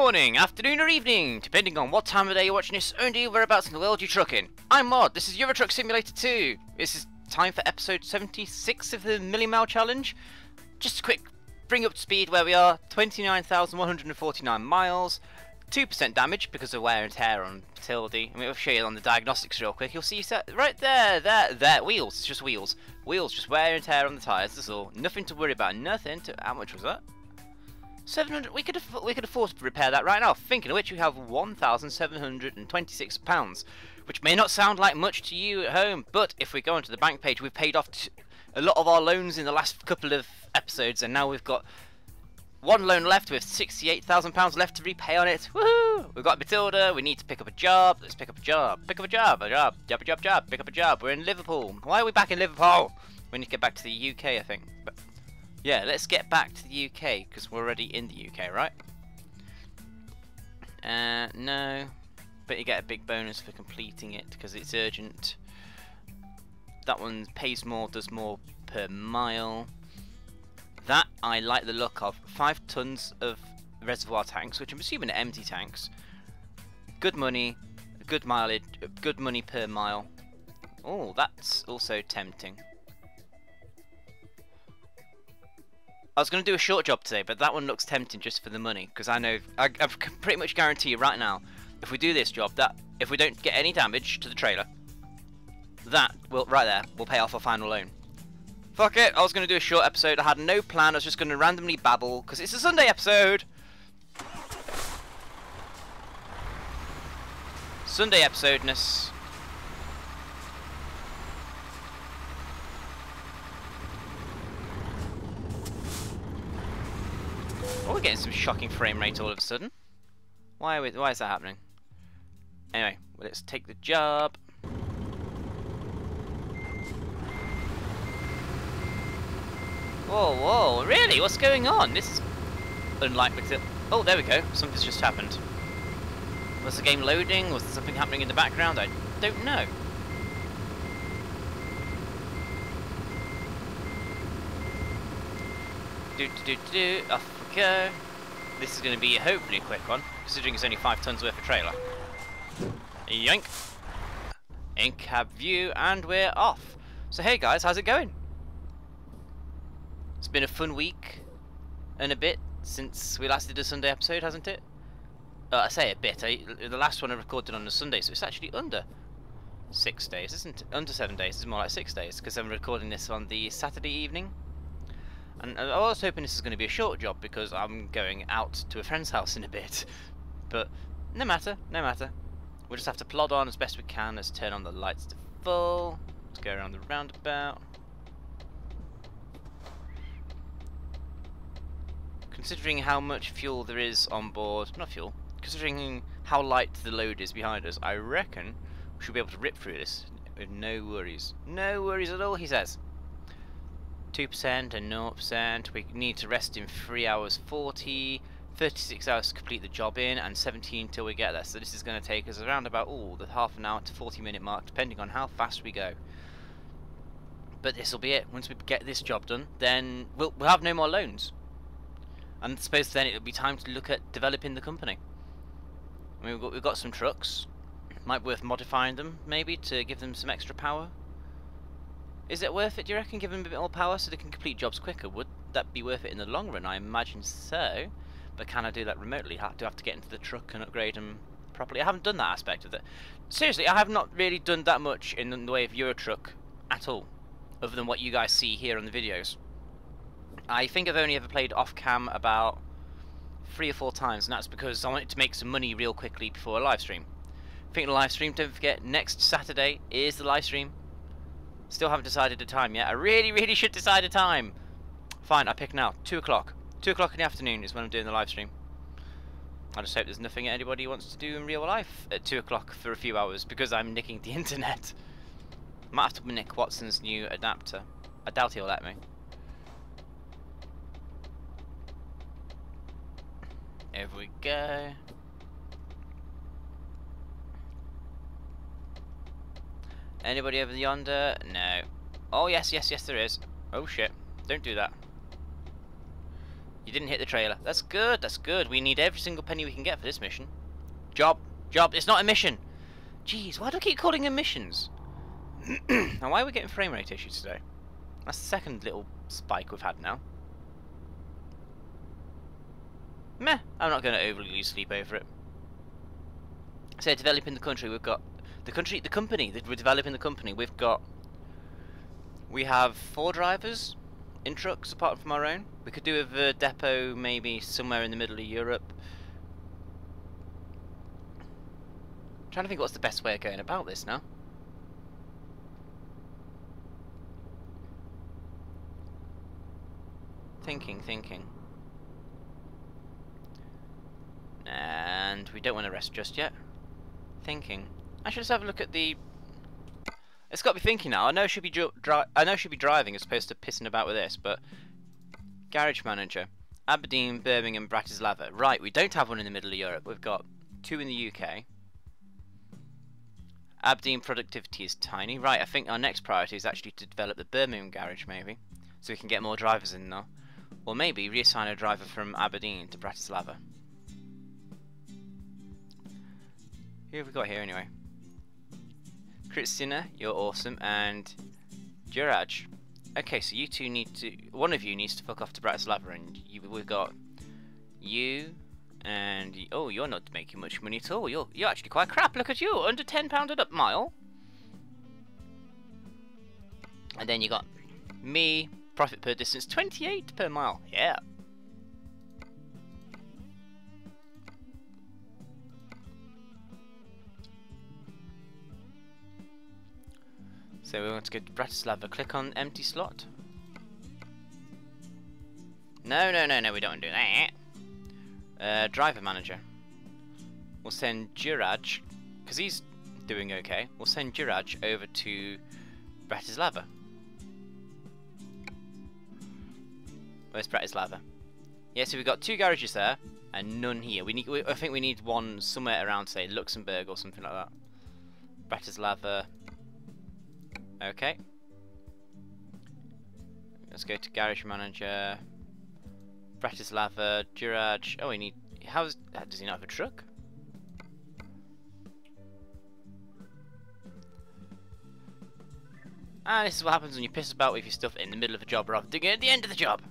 morning, afternoon or evening, depending on what time of day you're watching this, only whereabouts in the world you're trucking. I'm MoD, this is Euro Truck Simulator 2. This is time for episode 76 of the Million Mile Challenge. Just a quick bring up to speed where we are, 29,149 miles, 2% damage because of wear and tear on Tilde. I mean, I'll show you on the diagnostics real quick. You'll see right there, wheels, it's just wheels. Wheels, just wear and tear on the tyres, that's all. Nothing to worry about, nothing to, how much was that? 700, we could afford to repair that right now. Thinking of which, we have £1,726, which may not sound like much to you at home, but if we go onto the bank page, we've paid off a lot of our loans in the last couple of episodes, and now we've got one loan left with £68,000 left to repay on it. Woohoo! We've got Matilda, we need to pick up a job. Let's pick up a job. Pick up a job, pick up a job. We're in Liverpool. Why are we back in Liverpool? We need to get back to the UK, I think. But yeah, let's get back to the UK, because we're already in the UK, right? No. But you get a big bonus for completing it, because it's urgent. That one pays more, does more per mile. That I like the look of. 5 tons of reservoir tanks, which I'm assuming are empty tanks. Good money, good mileage, good money per mile. Oh, that's also tempting. I was going to do a short job today, but that one looks tempting just for the money, because I know, I pretty much guarantee you right now, if we do this job, that if we don't get any damage to the trailer, that will, right there, will pay off our final loan. Fuck it, I was going to do a short episode, I had no plan, I was just going to randomly babble, because it's a Sunday episode! Sunday episodeness. Oh, we're getting some shocking frame rate all of a sudden. Why is that happening? Anyway, well, let's take the job. Whoa, whoa, really? What's going on? This is unlikely to... Oh, there we go. Something's just happened. Was the game loading? Was there something happening in the background? I don't know. Off we go. This is going to be hopefully a quick one, considering it's only 5 tons worth of trailer. Yoink. In-cab view, and we're off. So hey guys, how's it going? It's been a fun week and a bit since we last did a Sunday episode, hasn't it? I say a bit. The last one I recorded on a Sunday, so it's actually under 6 days, isn't it? Under 7 days. It's more like 6 days, because I'm recording this on the Saturday evening. And I was hoping this is going to be a short job, because I'm going out to a friend's house in a bit. But no matter, no matter. We'll just have to plod on as best we can. Let's turn on the lights to full. Let's go around the roundabout. Considering how much fuel there is on board, not fuel, considering how light the load is behind us, I reckon we should be able to rip through this with no worries. No worries at all, he says. 2% and 0%, we need to rest in 3 hours 40, 36 hours to complete the job in, and 17 till we get there. So this is going to take us around about, the half an hour to 40-minute mark, depending on how fast we go. But this will be it. Once we get this job done, then we'll have no more loans. And I suppose then it'll be time to look at developing the company. I mean, we've got some trucks. Might be worth modifying them, maybe, to give them some extra power. Is it worth it, do you reckon, giving them a bit more power so they can complete jobs quicker? Would that be worth it in the long run? I imagine so. But can I do that remotely? Do I have to get into the truck and upgrade them properly? I haven't done that aspect of it. Seriously, I have not really done that much in the way of Euro Truck at all, other than what you guys see here on the videos. I think I've only ever played off-cam about 3 or 4 times, and that's because I wanted to make some money real quickly before a live stream. I think the live stream, don't forget, next Saturday is the live stream. Still haven't decided a time yet. I really should decide a time. Fine, I pick now. 2 o'clock. 2 o'clock in the afternoon is when I'm doing the live stream. I just hope there's nothing anybody wants to do in real life at 2 o'clock for a few hours, because I'm nicking the internet. Might have to nick Watson's new adapter. I doubt he'll let me. Here we go. Anybody over yonder? No. Oh yes, yes, yes there is. Oh shit. Don't do that. You didn't hit the trailer. That's good, that's good. We need every single penny we can get for this mission. Job. Job. It's not a mission. Jeez, why do I keep calling them missions? Now, why are we getting frame rate issues today? That's the second little spike we've had now. Meh, I'm not going to overly lose sleep over it. So, developing the country, we've got... The company, that we're developing the company, we have 4 drivers in trucks apart from our own. We could do with a depot maybe somewhere in the middle of Europe. I'm trying to think what's the best way of going about this now. Thinking. And we don't want to rest just yet. Thinking. I should just have a look at the... It's got to be thinking now. I know I should be driving as opposed to pissing about with this, but... Garage manager. Aberdeen, Birmingham, Bratislava. Right, we don't have one in the middle of Europe. We've got 2 in the UK. Aberdeen productivity is tiny. Right, I think our next priority is actually to develop the Birmingham garage, maybe. So we can get more drivers in there. Or maybe reassign a driver from Aberdeen to Bratislava. Who have we got here anyway? Kristina, you're awesome, and Juraj. Okay, so you two need to... One of you needs to fuck off to Bratislava, and we've got you, and... Oh, you're not making much money at all. You're actually quite crap. Look at you, under £10 a mile. And then you got me, profit per distance, 28 per mile. Yeah. So we want to go to Bratislava. Click on empty slot. No, we don't want to do that. Driver manager. We'll send Juraj, because he's doing okay. We'll send Juraj over to Bratislava. Where's Bratislava? Yeah, so we've got 2 garages there and none here. I think we need one somewhere around, say, Luxembourg or something like that. Bratislava. Okay. Let's go to garage manager. Bratislava, Juraj. Oh, does he not have a truck? And this is what happens when you piss about with your stuff in the middle of a job rather than doing it at the end of the job.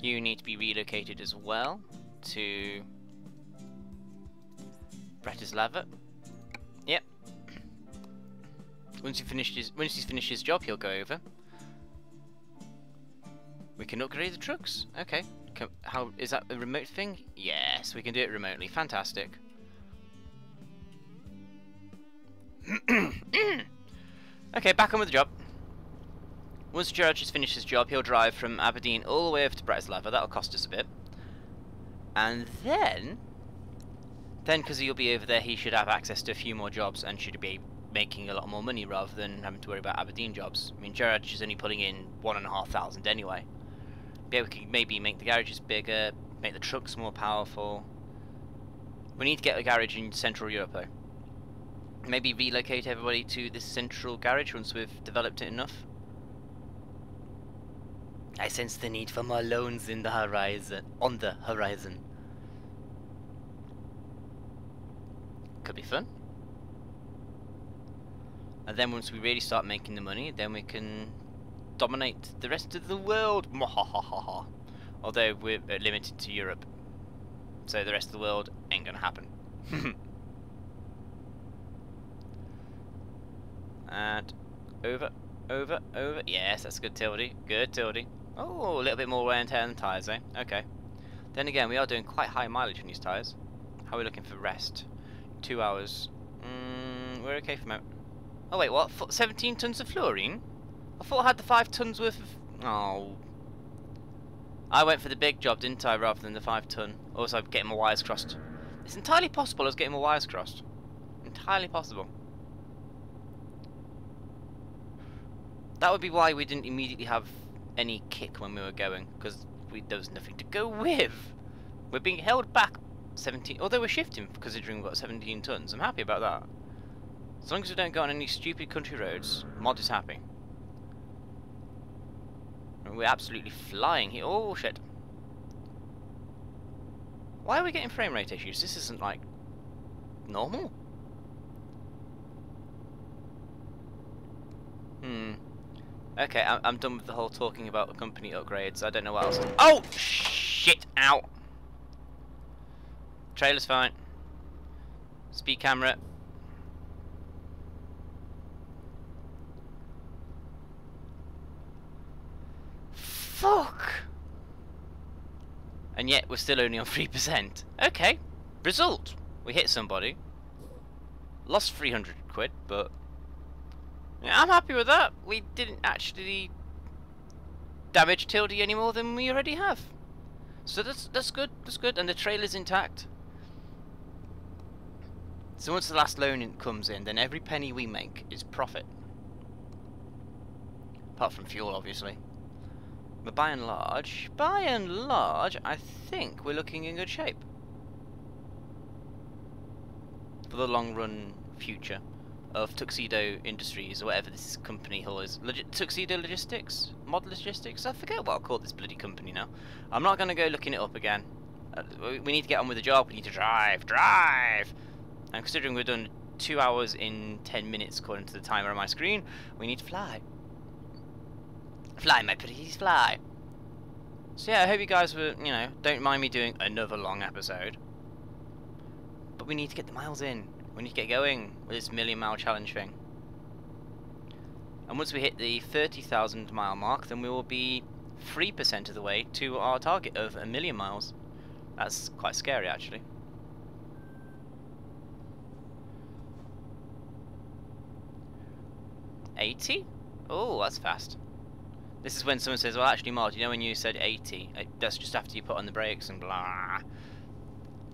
You need to be relocated as well to Bratislava. Yep. Once he's finished his job, he'll go over. We can upgrade the trucks. Okay. How is that a remote thing? Yes, we can do it remotely. Fantastic. Okay, back on with the job. Once Gerard has finished his job, he'll drive from Aberdeen all the way over to Bratislava. That'll cost us a bit. And then because he'll be over there, he should have access to a few more jobs and should be making a lot more money rather than having to worry about Aberdeen jobs. I mean, Gerard is only putting in 1,500 anyway. Yeah, we can maybe make the garages bigger, make the trucks more powerful. We need to get a garage in Central Europe though. Maybe relocate everybody to this central garage once we've developed it enough. I sense the need for more loans in the horizon, on the horizon. Could be fun. And then once we really start making the money, then we can dominate the rest of the world. Mwahahaha. Although we're limited to Europe, so the rest of the world ain't gonna happen. And over. Yes, that's good, Tildy. Good, Tildy. Oh, a little bit more wear and tear on the tyres, eh? Okay. Then again, we are doing quite high mileage on these tyres. How are we looking for rest? 2 hours. We're okay for moment. Oh wait, what? 17 tons of fluorine? I thought I had the 5 tons worth of... Oh. I went for the big job, didn't I, rather than the 5 ton. Also, I'm getting my wires crossed. It's entirely possible I was getting my wires crossed. Entirely possible. That would be why we didn't immediately have any kick when we were going, because there was nothing to go with. We're being held back 17, although we're shifting considering we've got 17 tons. I'm happy about that. As long as we don't go on any stupid country roads, MoD is happy. We're absolutely flying here. Oh, shit. Why are we getting frame rate issues? This isn't, like, normal. Okay, I'm done with the whole talking about the company upgrades. I don't know what else. Oh, shit. Ow. Trailer's fine. Speed camera. Fuck. And yet we're still only on 3%. Okay. Result. We hit somebody. Lost 300 quid, but yeah, I'm happy with that. We didn't actually damage Tildy any more than we already have. So that's good. That's good. And the trailer's intact. So once the last loan comes in, then every penny we make is profit. Apart from fuel, obviously. But by and large, I think we're looking in good shape for the long run future of Tuxedo Industries, or whatever this company is. Tuxedo Logistics? MoD Logistics? I forget what I'll call this bloody company now. I'm not going to go looking it up again. We need to get on with the job. We need to drive. And considering we've done 2 hours in 10 minutes according to the timer on my screen, we need to fly. Fly, my pretties, fly. So yeah, I hope you guys were, don't mind me doing another long episode. But we need to get the miles in. We need to get going with this million-mile challenge thing. And once we hit the 30,000 mile mark, then we will be 3% of the way to our target of 1 million miles. That's quite scary, actually. $80? Oh, that's fast. This is when someone says, well, actually, Mod, you know when you said 80, that's just after you put on the brakes and blah.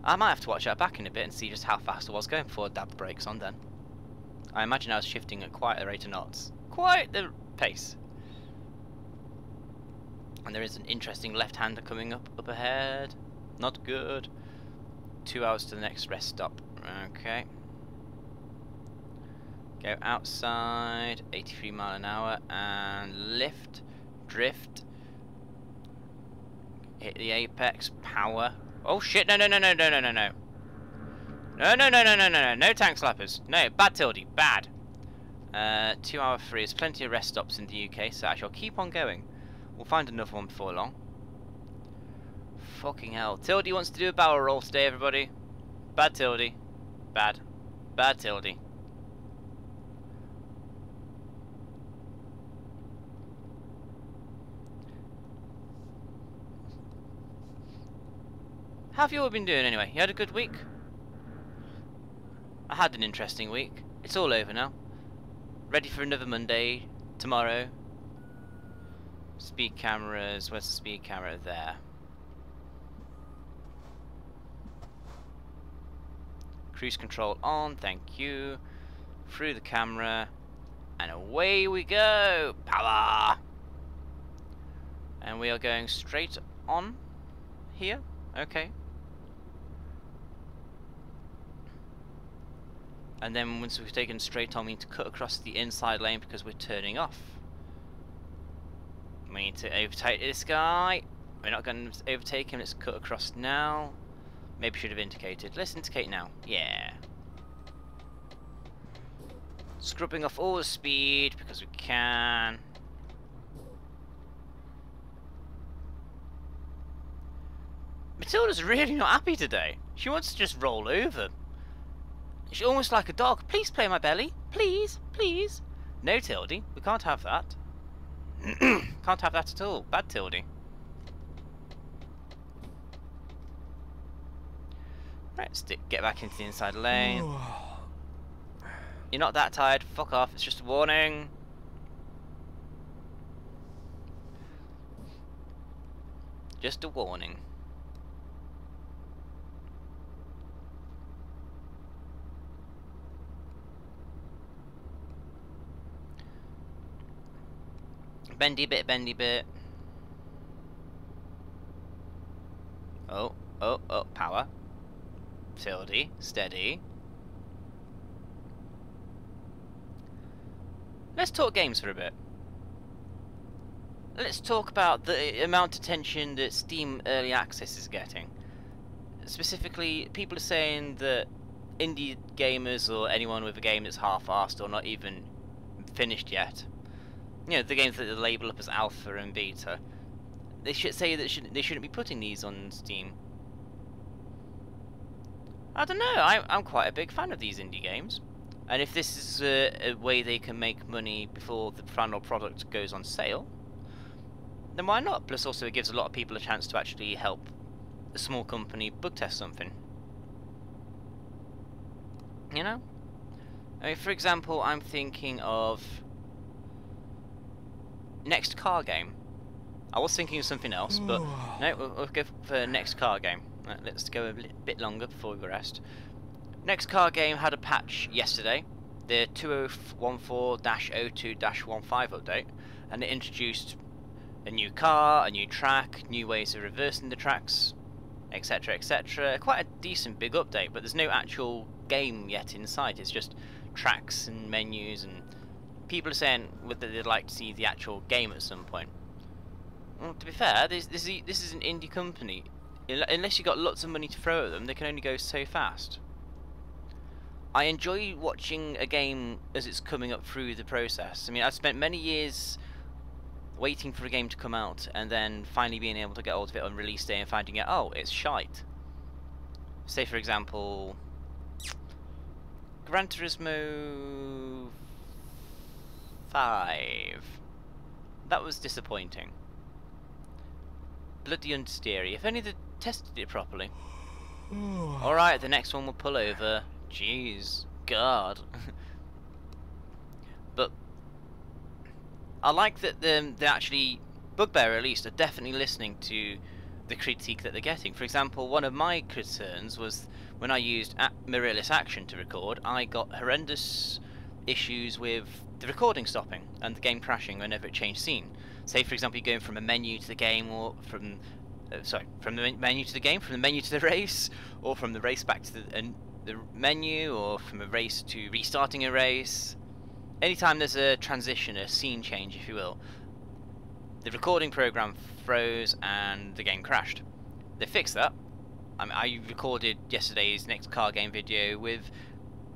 I might have to watch that back in a bit and see just how fast I was going before I dabbed the brakes on then. I imagine I was shifting at quite a rate of knots. Quite the pace. And there is an interesting left-hander coming up ahead. Not good. 2 hours to the next rest stop. Okay. Go outside, 83 mile an hour, and lift, drift, hit the apex, power. Oh shit, no, no tank slappers, no, bad Tildy, bad. 2 hour free, there's plenty of rest stops in the UK, so I shall keep on going. We'll find another one before long. Fucking hell, Tildy wants to do a barrel roll today, everybody. Bad Tildy, bad Tildy. How have you all been doing anyway? You had a good week? I had an interesting week. It's all over now. Ready for another Monday, tomorrow. Speed cameras, where's the speed camera? There. Cruise control on, thank you. Through the camera. And away we go! Power! And we are going straight on here. Okay. And then once we've taken straight on, we need to cut across the inside lane because we're turning off. We need to overtake this guy. We're not going to overtake him. Let's cut across now. Maybe should have indicated. Let's indicate now. Yeah. Scrubbing off all the speed because we can. Matilda's really not happy today. She wants to just roll over. She's almost like a dog. Please play my belly. Please, please. No, Tildy. We can't have that. Can't have that at all. Bad Tildy. Right, let's get back into the inside lane. You're not that tired. Fuck off. It's just a warning. Just a warning. Bendy bit, bendy bit. Oh, oh, oh, power. Tildy, steady. Let's talk games for a bit. let's talk about the amount of attention that Steam Early Access is getting. Specifically, people are saying that indie gamers or anyone with a game that's half-assed or not even finished yet, you know, the games that they label up as alpha and beta, they should say that they shouldn't be putting these on Steam. I don't know, I'm quite a big fan of these indie games, and if this is a way they can make money before the final product goes on sale, then why not? Plus also it gives a lot of people a chance to actually help a small company bug test something. You know? I mean, for example, I'm thinking of next car game. I was thinking of something else, but no, we'll go for next car game. Right, let's go a bit longer before we rest. Next car game had a patch yesterday, the 2014-02-15 update, and it introduced a new car, a new track, new ways of reversing the tracks, etc, etc. Quite a decent big update, but there's no actual game yet inside. It's just tracks and menus, and people are saying that they'd like to see the actual game at some point. Well, to be fair, this is an indie company. Unless you've got lots of money to throw at them, they can only go so fast. I enjoy watching a game as it's coming up through the process. I mean, I've spent many years waiting for a game to come out and then finally being able to get hold of it on release day and finding out, oh, it's shite. Say, for example, Gran Turismo 5. That was disappointing. Bloody understeery. If only they'd tested it properly. Alright, the next one will pull over. Jeez. God. But I like that they're actually, Bugbear at least, are definitely listening to the critique that they're getting. For example, one of my concerns was when I used mirrorless action to record, I got horrendous issues with the recording stopping and the game crashing whenever it changed scene. Say, for example, you're going from a menu to the game, or from from the menu to the game, from the menu to the race, or from the race back to the menu, or from a race to restarting a race. Anytime there's a transition, a scene change, if you will, the recording program froze and the game crashed. They fixed that. I recorded yesterday's next car game video with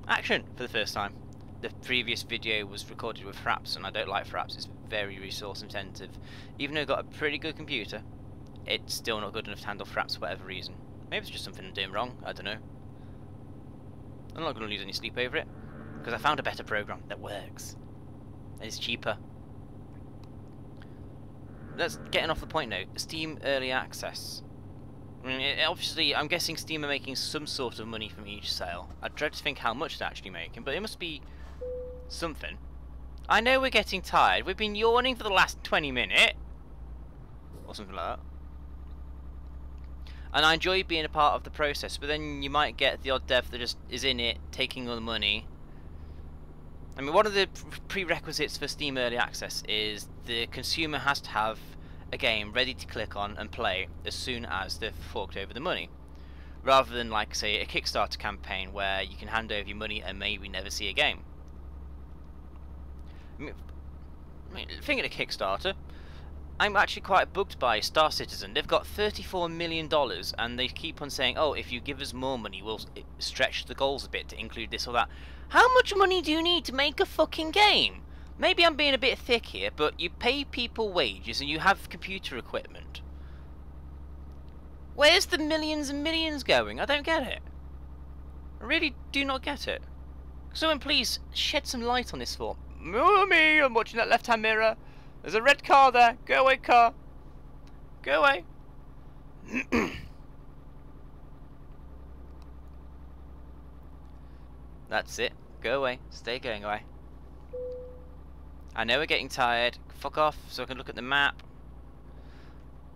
action for the first time. The previous video was recorded with fraps, and I don't like fraps. It's very resource intensive. Even though I've got a pretty good computer, it's still not good enough to handle fraps for whatever reason. Maybe it's just something I'm doing wrong, I don't know. I'm not going to lose any sleep over it, because I found a better program that works. And it's cheaper. Let's getting off the point now. Steam Early Access. I mean, obviously, I'm guessing Steam are making some sort of money from each sale. I dread to think how much they're actually making, but it must be something. I know we're getting tired. We've been yawning for the last 20 minutes. Or something like that. And I enjoy being a part of the process, but then you might get the odd dev that just is in it, taking all the money. I mean, one of the prerequisites for Steam Early Access is the consumer has to have a game ready to click on and play as soon as they've forked over the money. Rather than, like, say, a Kickstarter campaign where you can hand over your money and maybe never see a game. I mean, thinking of Kickstarter, I'm actually quite bugged by Star Citizen. They've got $34 million and they keep on saying, oh, if you give us more money, we'll stretch the goals a bit to include this or that. How much money do you need to make a fucking game? Maybe I'm being a bit thick here, but you pay people wages and you have computer equipment. Where's the millions and millions going? I don't get it. I really do not get it. Someone please shed some light on this for me. I'm watching that left-hand mirror. There's a red car there. Go away, car. Go away. That's it. Go away. Stay going away. I know we're getting tired. Fuck off so I can look at the map.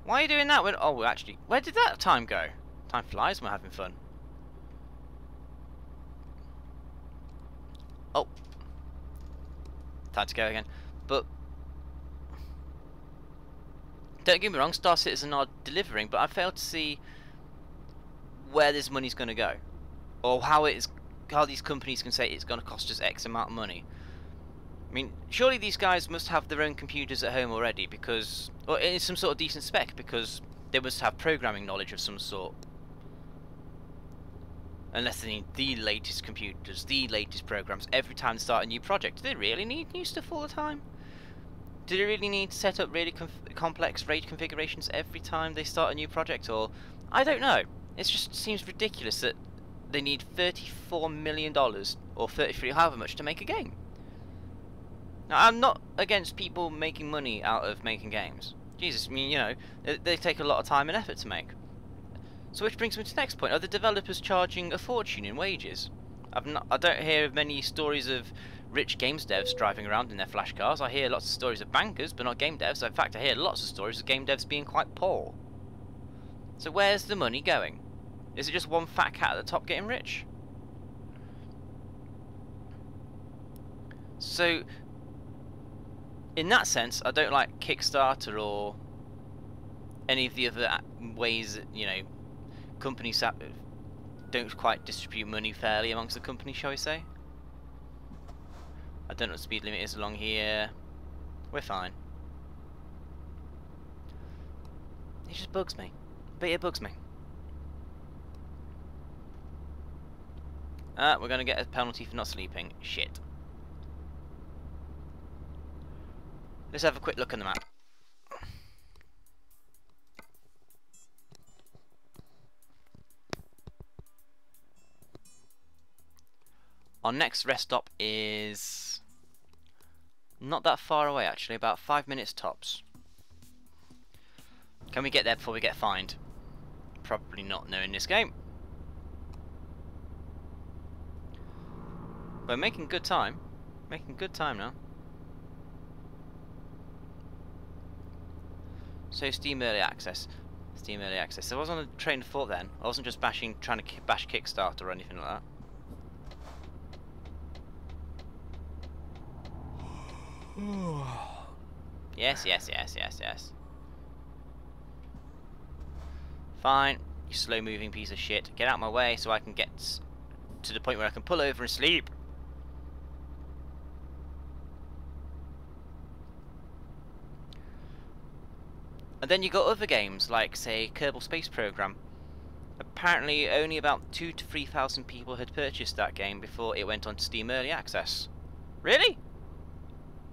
Why are you doing that? Oh, actually, where did that time go? Time flies when we're having fun. Oh. Time to go again. But don't get me wrong, Star Citizen are delivering, but I fail to see where this money's going to go, or how these companies can say it's going to cost us X amount of money. I mean, surely these guys must have their own computers at home already, because, or in some sort of decent spec, because they must have programming knowledge of some sort. Unless they need the latest computers, the latest programs every time they start a new project. Do they really need new stuff all the time? Do they really need to set up really complex RAID configurations every time they start a new project? Or, I don't know. It just seems ridiculous that they need $34 million, or 33, however much, to make a game. Now, I'm not against people making money out of making games. Jesus, I mean, you know, they take a lot of time and effort to make. So which brings me to the next point. Are the developers charging a fortune in wages? I don't hear of many stories of rich games devs driving around in their flash cars. I hear lots of stories of bankers, but not game devs. In fact, I hear lots of stories of game devs being quite poor. So where's the money going? Is it just one fat cat at the top getting rich? So, in that sense, I don't like Kickstarter or any of the other ways that, you know, companies that don't quite distribute money fairly amongst the company, shall we say. I don't know what the speed limit is along here. We're fine. It just bugs me. But it bugs me. We're going to get a penalty for not sleeping. Shit. Let's have a quick look on the map. Our next rest stop is not that far away, actually, about 5 minutes tops. Can we get there before we get fined? Probably not, knowing this game. We're making good time. Making good time now. So Steam Early Access. Steam Early Access. So I was on a train of thought then. I wasn't just trying to bash Kickstarter or anything like that. Yes, yes, yes, yes, yes. Fine, you slow moving piece of shit. Get out of my way so I can get to the point where I can pull over and sleep. And then you got other games like, say, Kerbal Space Program. Apparently only about 2,000 to 3,000 people had purchased that game before it went on to Steam Early Access. Really?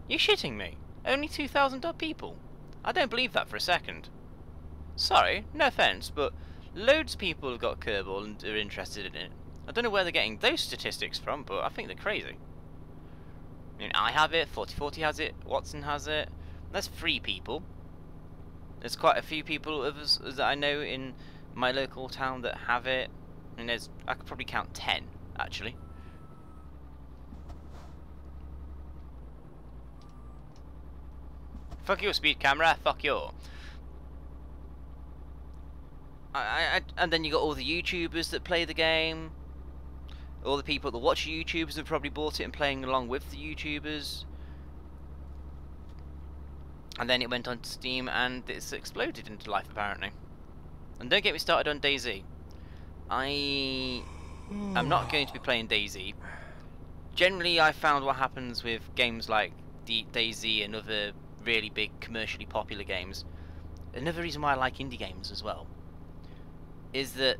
You're shitting me. Only 2,000 odd people. I don't believe that for a second. Sorry, no offence, but loads of people have got Kerbal and are interested in it. I don't know where they're getting those statistics from, but I think they're crazy. I mean, I have it, 4040 has it, Watson has it. That's 3 people. There's quite a few people of us that I know in my local town that have it. And I could probably count 10, actually. Fuck your speed camera, fuck your. And then you got all the YouTubers that play the game. All the people that watch YouTubers have probably bought it and playing along with the YouTubers. And then it went on to Steam and it's exploded into life apparently. And don't get me started on DayZ. I'm not going to be playing DayZ. Generally I found what happens with games like DayZ and other really big commercially popular games, another reason why I like indie games as well, is that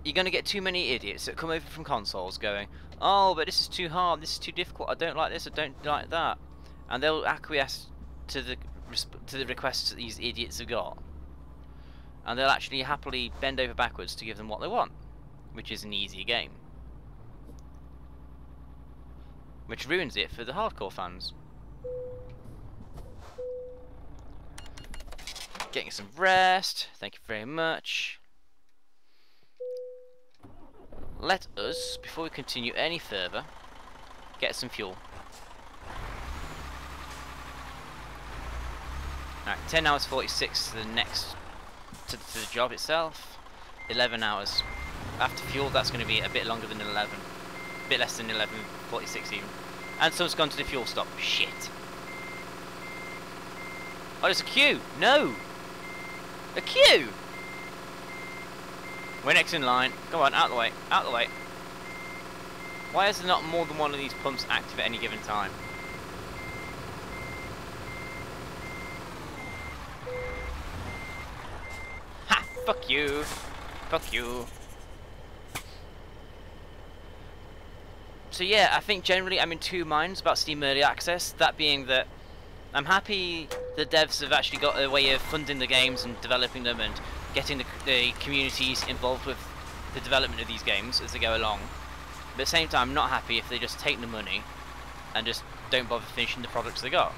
you're going to get too many idiots that come over from consoles going, oh, but this is too hard, this is too difficult, I don't like this, I don't like that, and they'll acquiesce to the requests that these idiots have got, and they'll actually happily bend over backwards to give them what they want, which is an easy game, which ruins it for the hardcore fans. Getting some rest, thank you very much. Let us, before we continue any further, get some fuel. Alright, 10 hours 46 to the next, to the job itself. 11 hours. After fuel, that's going to be a bit longer than 11. A bit less than 11:46 even. And someone's gone to the fuel stop. Shit. Oh, there's a queue! No! A queue! We're next in line. Come on, out of the way. Out of the way. Why is there not more than one of these pumps active at any given time? Ha! Fuck you! Fuck you! So yeah, I think generally I'm in two minds about Steam Early Access, that being that I'm happy the devs have actually got a way of funding the games and developing them and getting the communities involved with the development of these games as they go along. But at the same time, I'm not happy if they just take the money and just don't bother finishing the products they got.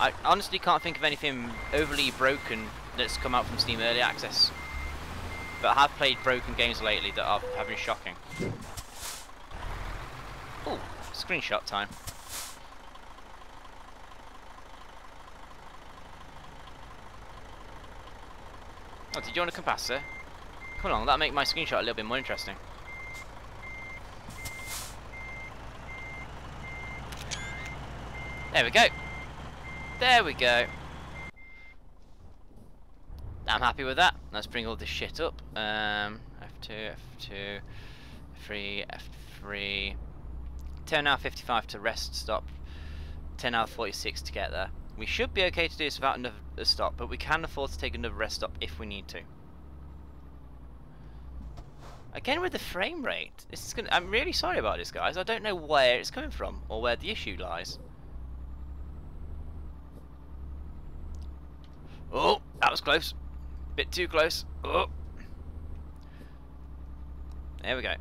I honestly can't think of anything overly broken that's come out from Steam Early Access. But I have played broken games lately that have been shocking. Ooh, screenshot time. Oh, did you want to come past, sir? Come along, that'll make my screenshot a little bit more interesting. There we go. There we go. I'm happy with that. Let's bring all this shit up. F2, F2, F3, F3. 10 hour 55 to rest stop. 10 hour 46 to get there. We should be okay to do this without another stop, but we can afford to take another rest stop if we need to. Again with the frame rate. This is gonna, I'm really sorry about this, guys. I don't know where it's coming from or where the issue lies. Oh, that was close. Bit too close. Oh. There we go.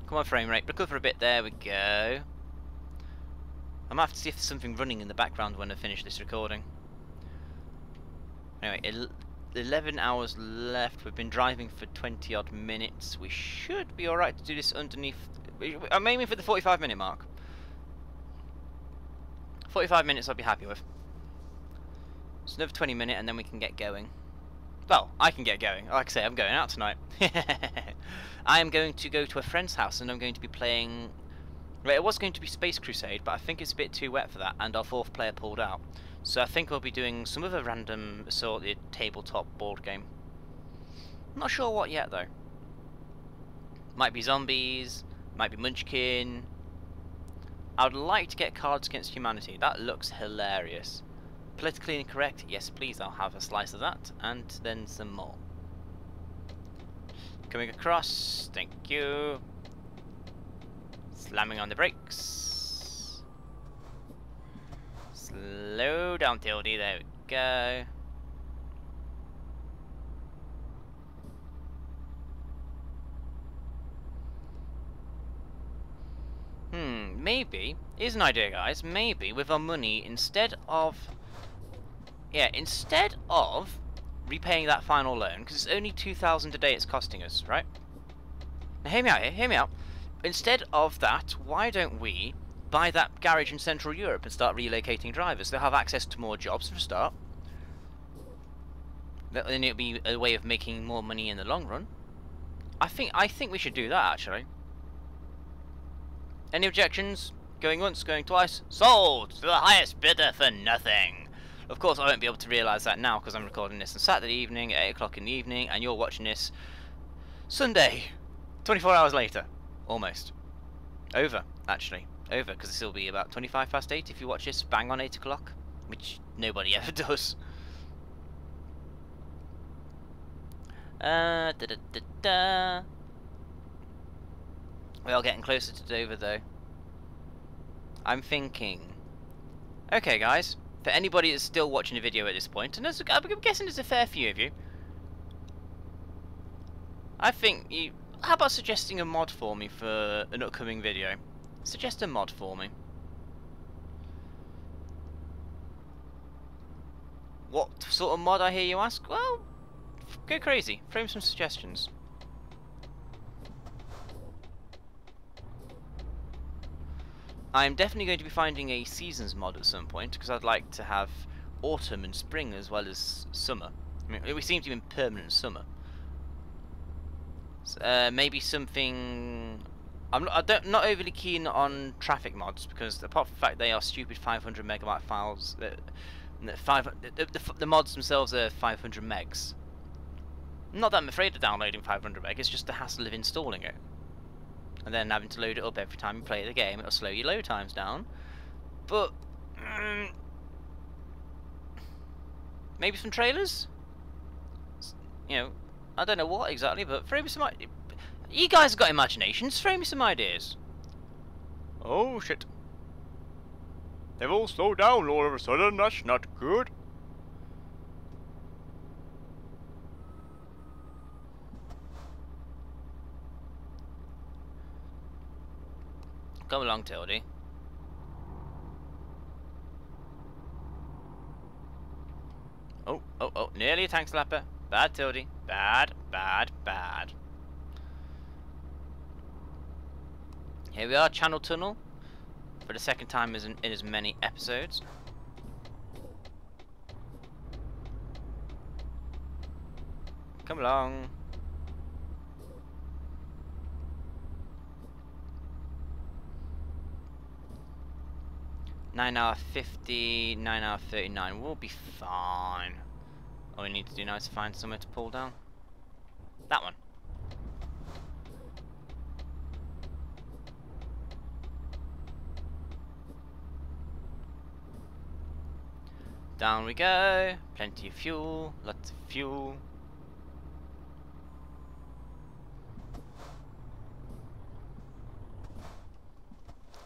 Come on, frame rate. Recover a bit. There we go. I might have to see if there's something running in the background when I finish this recording. Anyway, 11 hours left. We've been driving for 20 odd minutes. We should be alright to do this underneath. I'm aiming for the 45-minute mark. 45 minutes I'll be happy with. So another 20 minutes and then we can get going. Well, I can get going. Like I say, I'm going out tonight. I am going to go to a friend's house and I'm going to be playing... Right, it was going to be Space Crusade, but I think it's a bit too wet for that, and our fourth player pulled out. So I think we'll be doing some other random assorted tabletop board game. Not sure what yet, though. Might be zombies, might be Munchkin. I would like to get Cards Against Humanity. That looks hilarious. Politically incorrect? Yes, please, I'll have a slice of that, and then some more. Coming across, thank you. Slamming on the brakes. Slow down, Tildy, there we go. Maybe, here's an idea, guys, maybe with our money, instead of repaying that final loan, because it's only 2,000 a day it's costing us, right? Now hear me out here, hear me out. Instead of that, why don't we buy that garage in Central Europe and start relocating drivers? They'll have access to more jobs for a start. Then it'll be a way of making more money in the long run. I think we should do that, actually. Any objections? Going once, going twice? Sold to the highest bidder for nothing. Of course, I won't be able to realise that now because I'm recording this on Saturday evening at 8 o'clock in the evening, and you're watching this Sunday, 24 hours later. Almost. Over, actually. Over, because this will be about 25 past 8 if you watch this bang on 8 o'clock, which nobody ever does. Da da da da. We are getting closer to Dover, though. I'm thinking... Okay, guys. For anybody that's still watching the video at this point, and I'm guessing there's a fair few of you, I think you... How about suggesting a mod for me for an upcoming video? Suggest a mod for me. What sort of mod, I hear you ask? Well, go crazy. Frame some suggestions. I'm definitely going to be finding a seasons mod at some point, because I'd like to have autumn and spring as well as summer. I mean, we seem to be in permanent summer. Maybe something... I'm not overly keen on traffic mods, because apart from the fact they are stupid 500 megabyte files, the mods themselves are 500 megs. Not that I'm afraid of downloading 500 meg, it's just the hassle of installing it. and then having to load it up every time you play the game. It'll slow your load times down. But maybe some trailers? You know, I don't know what exactly, but throw me some ideas. You guys have got imaginations, throw me some ideas. Oh shit. They've all slowed down all of a sudden, that's not good. Come along, Tildy. Oh, nearly a tank slapper. Bad, Tildy. Bad. Here we are, Channel Tunnel. For the second time in as many episodes. Come along. Nine hour 50, 9 hour 39. We'll be fine. All we need to do now is find somewhere to pull down. That one. Down we go. Plenty of fuel. Lots of fuel.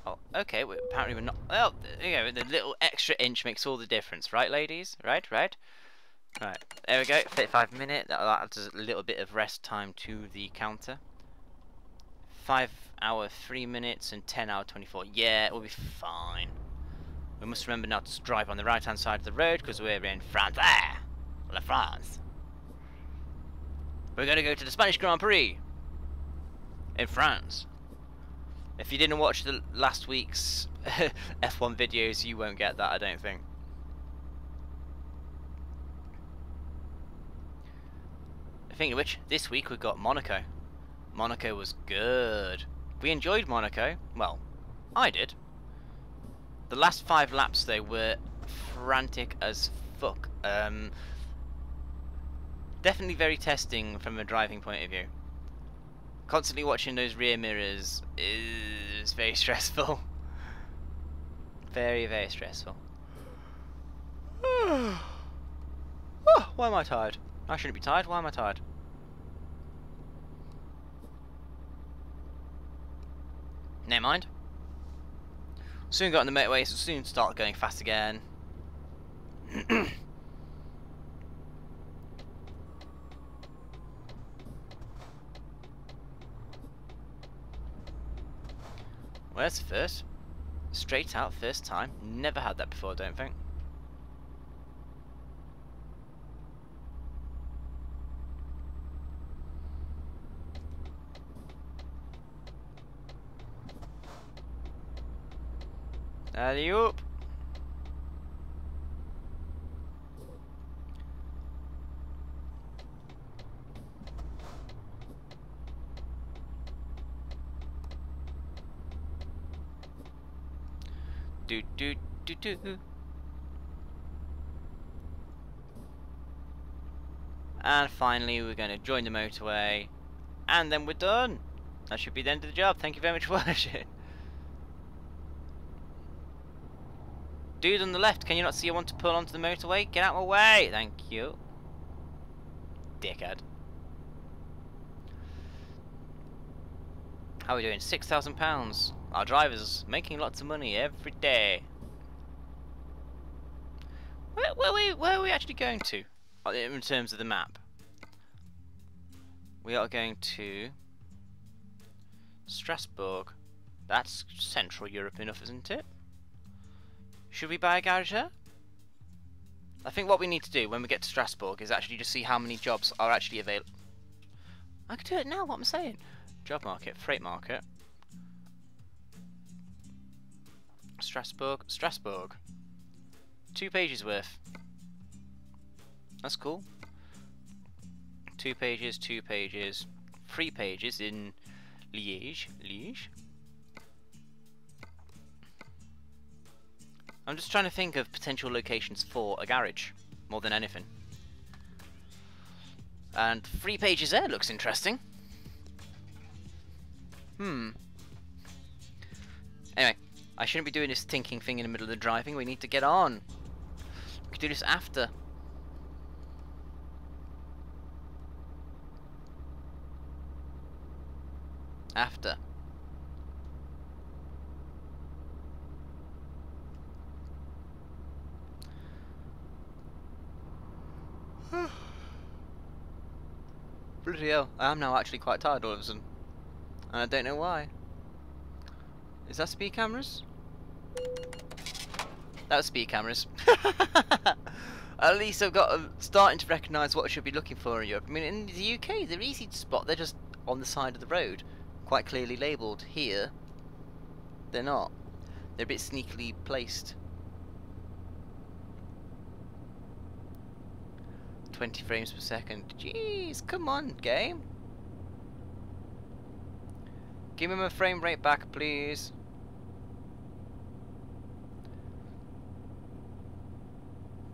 Oh, okay. Apparently we're not. Well, you know, the little extra inch makes all the difference, right, ladies? Right. Right. There we go. 35 minutes. That adds a little bit of rest time to the counter. 5 hour 3 minutes and 10 hour 24. Yeah, we'll be fine. We must remember now to drive on the right hand side of the road because we're in France. La France. We're going to go to the Spanish Grand Prix in France. If you didn't watch the last week's F1 videos, you won't get that, I don't think. Thinking of which, this week we've got Monaco. Monaco was good. We enjoyed Monaco. Well, I did. The last 5 laps though were frantic as fuck. Definitely very testing from a driving point of view. Constantly watching those rear mirrors is very stressful. Very, very stressful. Oh, why am I tired? I shouldn't be tired. Why am I tired? Never mind. Soon got on the motorway, so soon start going fast again. Well, that's the first. Straight out, first time. Never had that before, I don't think. Alley-oop. Do do do do. And finally we're going to join the motorway and then we're done. That should be the end of the job. Thank you very much for watching. Dude on the left, can you not see I want to pull onto the motorway? Get out of my way! Thank you. Dickhead. How are we doing? £6,000. Our driver's making lots of money every day. Where are we actually going to? In terms of the map. We are going to Strasbourg. That's Central Europe enough, isn't it? Should we buy a garage there? I think what we need to do when we get to Strasbourg is actually just see how many jobs are actually available. I can do it now, what I'm saying. Job market, freight market. Strasbourg. 2 pages worth. That's cool. 2 pages, 2 pages, 3 pages in Liège. I'm just trying to think of potential locations for a garage, more than anything. And 3 pages there looks interesting. Anyway, I shouldn't be doing this thinking thing in the middle of the driving. We need to get on. We could do this after. After. Bloody hell, I am now actually quite tired all of a sudden. And I don't know why. Is that speed cameras? That was speed cameras. At least I've got starting to recognise what I should be looking for in Europe. I mean, in the UK, they're easy to spot. They're just on the side of the road, quite clearly labelled. Here, they're not. They're a bit sneakily placed. 20 frames per second. Jeez, come on, game. Give me my frame rate back, please.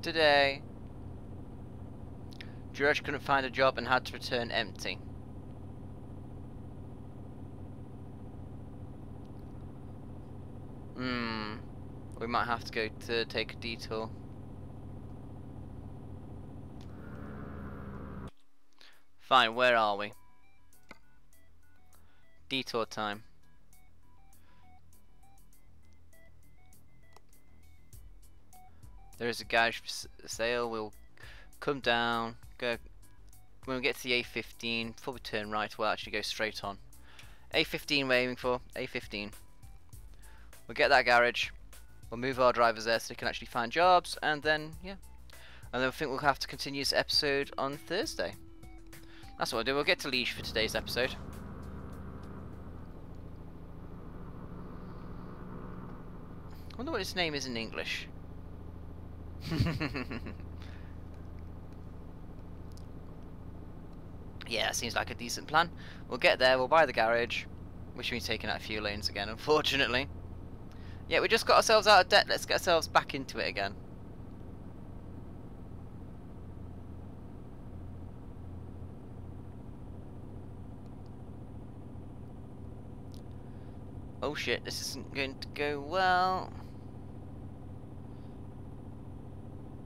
Today, George couldn't find a job and had to return empty. We might have to go to take a detour. Fine, where are we? Detour time. There is a garage for sale. We'll come down, go. When we get to the A15, before we turn right, we'll actually go straight on. A15 we're aiming for, A15. We'll get that garage, we'll move our drivers there so they can actually find jobs, and then, yeah. And then I think we'll have to continue this episode on Thursday. That's what we'll do, we'll get to Liège for today's episode. I wonder what his name is in English. Yeah, seems like a decent plan. We'll get there, we'll buy the garage, which means taking out a few lanes again, unfortunately. Yeah, we just got ourselves out of debt, let's get ourselves back into it again. Oh shit, this isn't going to go well.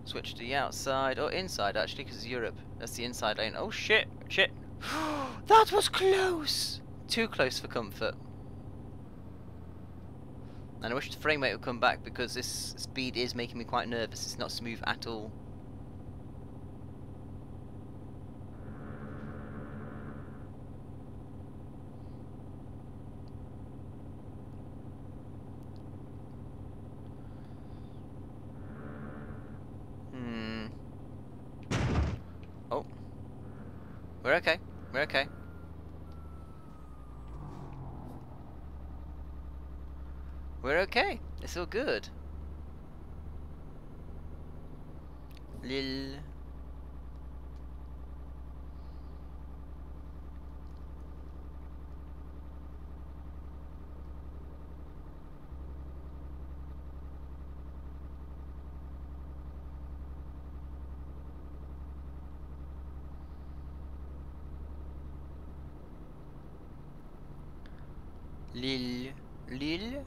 Switch to the outside, or inside actually, because it's Europe. That's the inside lane. Oh shit, shit. That was close! Too close for comfort. And I wish the frame rate would come back because this speed is making me quite nervous. It's not smooth at all. Oh. We're okay. We're okay. We're okay. It's all good. Lil. Lil. Lil.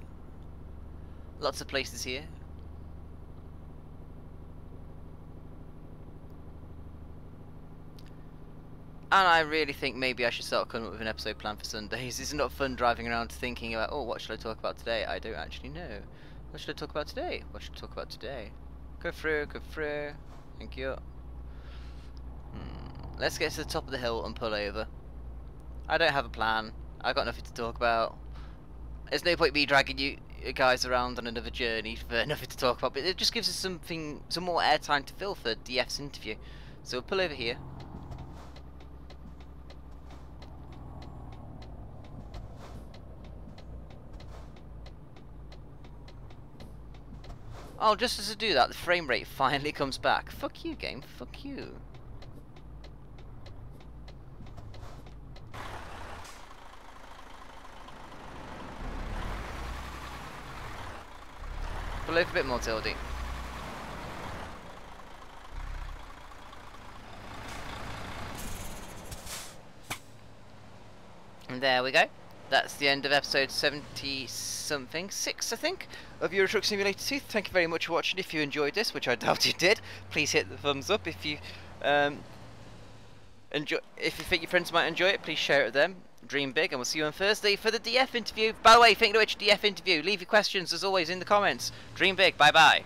Lots of places here. And I really think maybe I should start coming up with an episode plan for Sundays. It's not fun driving around thinking about, oh, what should I talk about today? I don't actually know. What should I talk about today? What should I talk about today? Go through, go through. Thank you. Let's get to the top of the hill and pull over. I don't have a plan. I've got nothing to talk about. There's no point me dragging you guys around on another journey for nothing to talk about, but it just gives us some more airtime to fill for DF's interview. So we'll pull over here. Oh, just as I do that, the frame rate finally comes back. Fuck you, game. Fuck you. Pull over a bit more, Tildy. And there we go. that's the end of episode 70-something, 6 I think, of Euro Truck Simulator 2. Thank you very much for watching. If you enjoyed this, which I doubt you did, please hit the thumbs up. If you if you think your friends might enjoy it, please share it with them. Dream big, and we'll see you on Thursday for the DF interview. By the way, think of which DF interview, leave your questions as always in the comments. Dream big, bye bye.